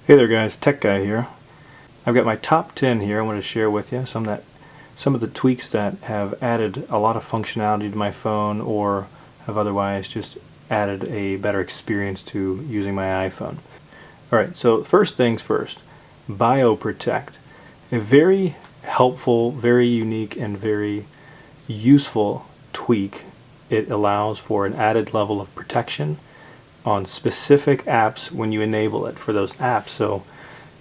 Hey there guys, Tech Guy here. I've got my top 10 here I want to share with you, some of the tweaks that have added a lot of functionality to my phone or have otherwise just added a better experience to using my iPhone. Alright, so first things first, BioProtect. A very helpful, very unique, and very useful tweak. It allows for an added level of protection on specific apps when you enable it for those apps. So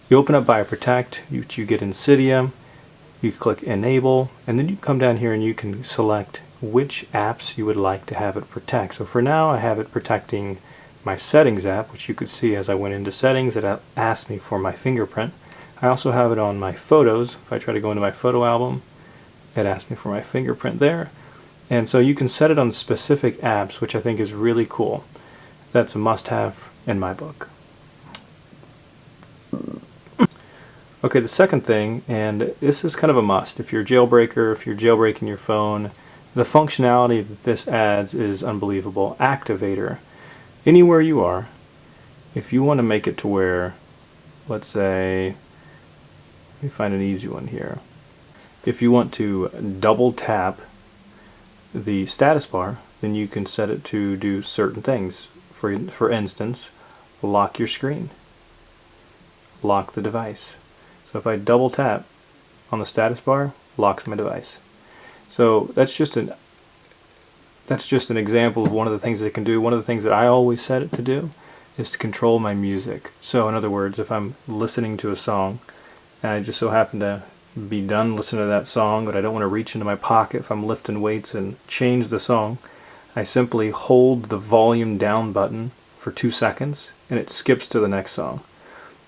you open up BioProtect, which you get in Cydia, you click enable, and then you come down here and you can select which apps you would like to have it protect. So for now I have it protecting my settings app, which you could see as I went into settings it asked me for my fingerprint. I also have it on my photos. If I try to go into my photo album, it asks me for my fingerprint there. And so you can set it on specific apps, which I think is really cool. That's a must-have in my book. Okay, the second thing, and this is kind of a must, if you're a jailbreaker, if you're jailbreaking your phone, the functionality that this adds is unbelievable. Activator. Anywhere you are, if you want to make it to where, let's say, let me find an easy one here. If you want to double tap the status bar, then you can set it to do certain things. For instance, lock your screen, lock the device. So if I double tap on the status bar, locks my device. So that's just an example of one of the things that it can do. One of the things that I always set it to do is to control my music. So in other words, if I'm listening to a song and I just so happen to be done listening to that song, but I don't want to reach into my pocket if I'm lifting weights and change the song, I simply hold the volume down button for 2 seconds and it skips to the next song.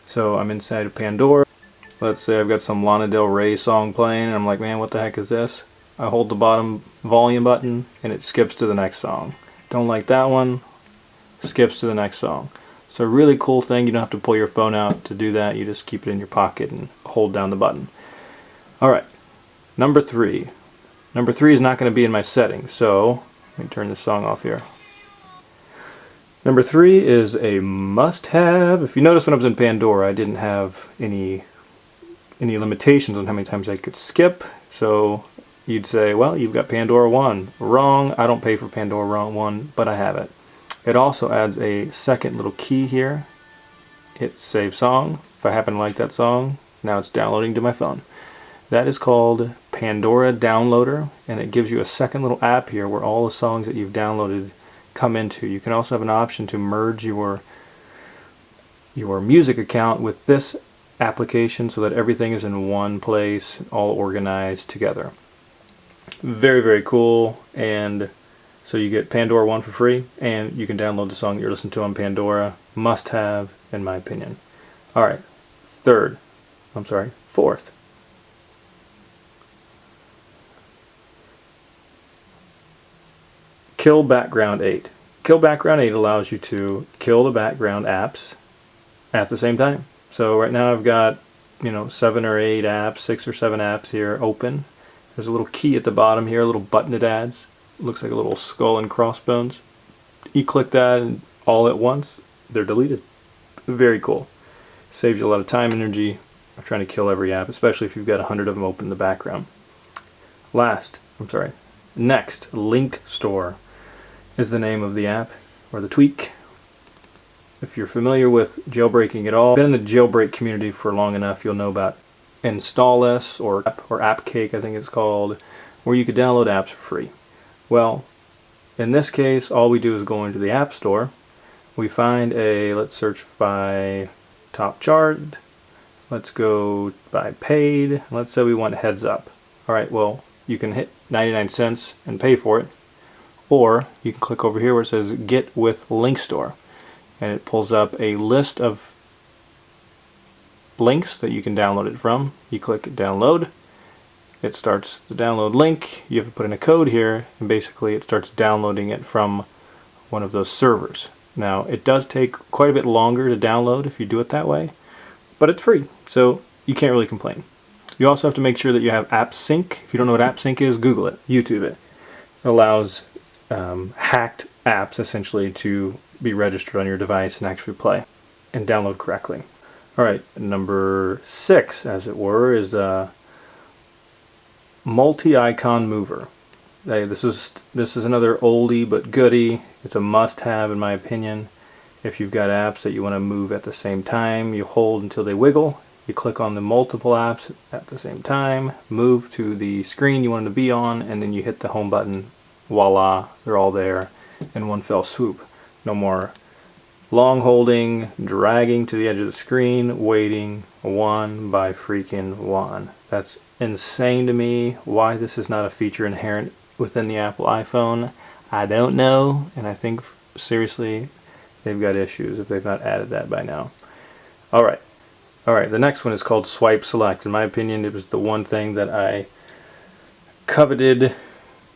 So I'm inside of Pandora. Let's say I've got some Lana Del Rey song playing and I'm like, man, what the heck is this? I hold the bottom volume button and it skips to the next song. Don't like that one, skips to the next song. So a really cool thing. You don't have to pull your phone out to do that. You just keep it in your pocket and hold down the button. Alright, number 3. Number 3 is not going to be in my settings, so let me turn this song off here. Number 3 is a must-have. If you notice, when I was in Pandora, I didn't have any limitations on how many times I could skip. So you'd say, well, you've got Pandora 1. Wrong. I don't pay for Pandora 1, but I have it. It also adds a second little key here. Hit save song. If I happen to like that song, now it's downloading to my phone. That is called Pandora Downloader, and it gives you a second little app here where all the songs that you've downloaded come into. You can also have an option to merge your music account with this application so that everything is in one place, all organized together. Very, very cool. And so you get Pandora 1 for free, and you can download the song that you're listening to on Pandora. Must have, in my opinion. Alright, fourth. Kill Background 8. Kill Background 8 allows you to kill the background apps at the same time. So right now I've got 7 or 8 apps, 6 or 7 apps here open. There's a little key at the bottom here, a little button it adds. It looks like a little skull and crossbones. You click that and all at once, they're deleted. Very cool. Saves you a lot of time and energy of trying to kill every app, especially if you've got 100 of them open in the background. Next, Link Store is the name of the app, or the tweak. If you're familiar with jailbreaking at all, been in the jailbreak community for long enough, you'll know about Install-S or AppCake, I think it's called, where you could download apps for free. Well, in this case, all we do is go into the App Store. We find let's search by top chart. Let's go by paid. Let's say we want Heads Up. Alright, well, you can hit 99 cents and pay for it. Or you can click over here where it says Get with Link Store, and it pulls up a list of links that you can download it from. You click download, it starts the download link. You have to put in a code here, and basically it starts downloading it from one of those servers. Now it does take quite a bit longer to download if you do it that way, but it's free, so you can't really complain. You also have to make sure that you have App Sync. If you don't know what App Sync is, Google it, YouTube it. It allows hacked apps essentially to be registered on your device and actually play and download correctly. Alright, number 6, as it were, is multi-icon mover. Hey, this is another oldie but goodie. It's a must-have in my opinion. If you've got apps that you want to move at the same time, you hold until they wiggle. You click on the multiple apps at the same time, move to the screen you want them to be on, and then you hit the home button. Voila, they're all there in one fell swoop. No more long holding, dragging to the edge of the screen, waiting one by freaking one. That's insane to me. Why this is not a feature inherent within the Apple iPhone, I don't know, and I think seriously they've got issues if they've not added that by now. Alright, the next one is called Swipe Select. In my opinion, it was the one thing that I coveted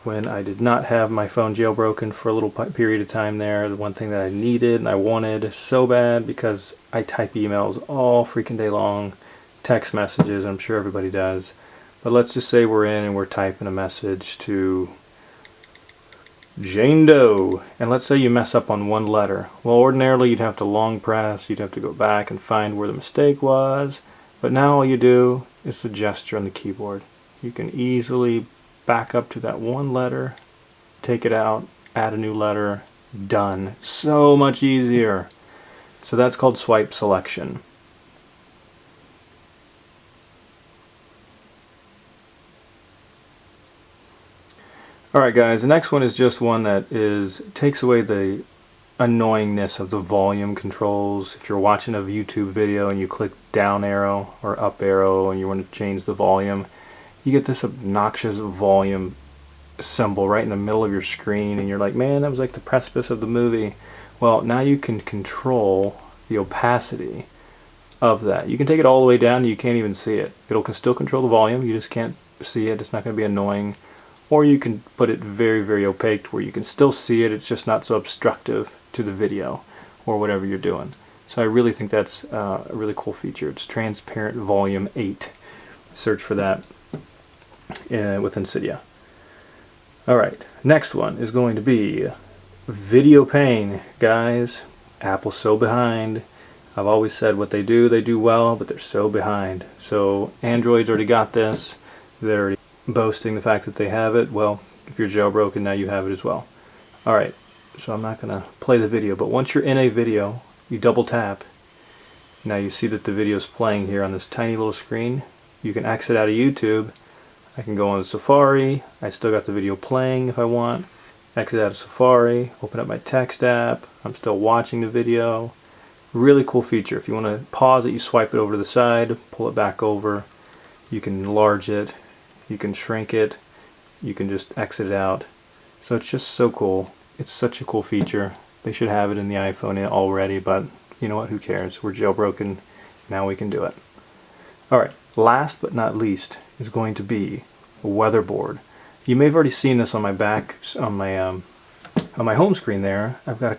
when I did not have my phone jailbroken for a little period of time there. The one thing that I needed and I wanted so bad, because I type emails all freaking day long, text messages, I'm sure everybody does. But let's just say we're in and we're typing a message to Jane Doe, and let's say you mess up on one letter. Well, ordinarily you'd have to long press, you'd have to go back and find where the mistake was, but now all you do is the gesture on the keyboard. You can easily back up to that one letter, take it out, add a new letter, done. So much easier. So that's called swipe selection. Alright guys, the next one is just one that takes away the annoyingness of the volume controls. If you're watching a YouTube video and you click down arrow or up arrow and you want to change the volume, you get this obnoxious volume symbol right in the middle of your screen and you're like, man, that was like the precipice of the movie. Well, now you can control the opacity of that. You can take it all the way down and you can't even see it. It'll still control the volume, you just can't see it. It's not going to be annoying. Or you can put it very, very opaque where you can still see it, it's just not so obstructive to the video or whatever you're doing. So I really think that's a really cool feature. It's Transparent Volume 8. Search for that within Cydia. Alright, next one is going to be video pain. Guys, Apple's so behind. I've always said what they do well, but they're so behind. So Android's already got this. They're already boasting the fact that they have it. Well, if you're jailbroken, now you have it as well. Alright, so I'm not going to play the video, but once you're in a video, you double tap. Now you see that the video is playing here on this tiny little screen. You can exit out of YouTube. I can go on Safari. I still got the video playing if I want. Exit out of Safari, open up my text app. I'm still watching the video. Really cool feature. If you want to pause it, you swipe it over to the side, pull it back over. You can enlarge it. You can shrink it, you can just exit it out. So it's just so cool. It's such a cool feature. They should have it in the iPhone already, but you know what, who cares? We're jailbroken, now we can do it. Alright, last but not least is going to be a weatherboard. You may have already seen this on my on my home screen there. I've got a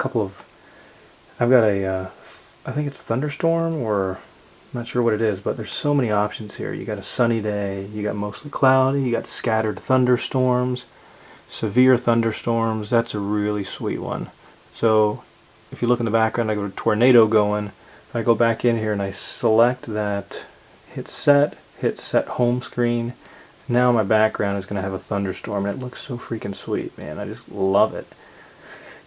I think it's a thunderstorm, or I'm not sure what it is, but there's so many options here. You got a sunny day, you got mostly cloudy, you got scattered thunderstorms, severe thunderstorms. That's a really sweet one. So if you look in the background, I got a tornado going. If I go back in here and I select that, hit set home screen, now my background is going to have a thunderstorm, and it looks so freaking sweet, man. I just love it.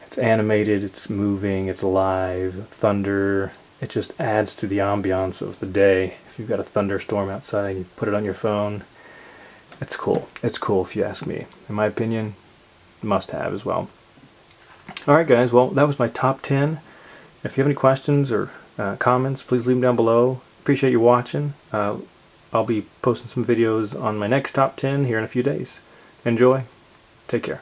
It's animated, it's moving, it's live, thunder. It just adds to the ambiance of the day. If you've got a thunderstorm outside, you put it on your phone. It's cool. It's cool if you ask me. In my opinion, must have as well. Alright guys, well that was my top 10. If you have any questions or comments, please leave them down below. Appreciate you watching. I'll be posting some videos on my next top 10 here in a few days. Enjoy. Take care.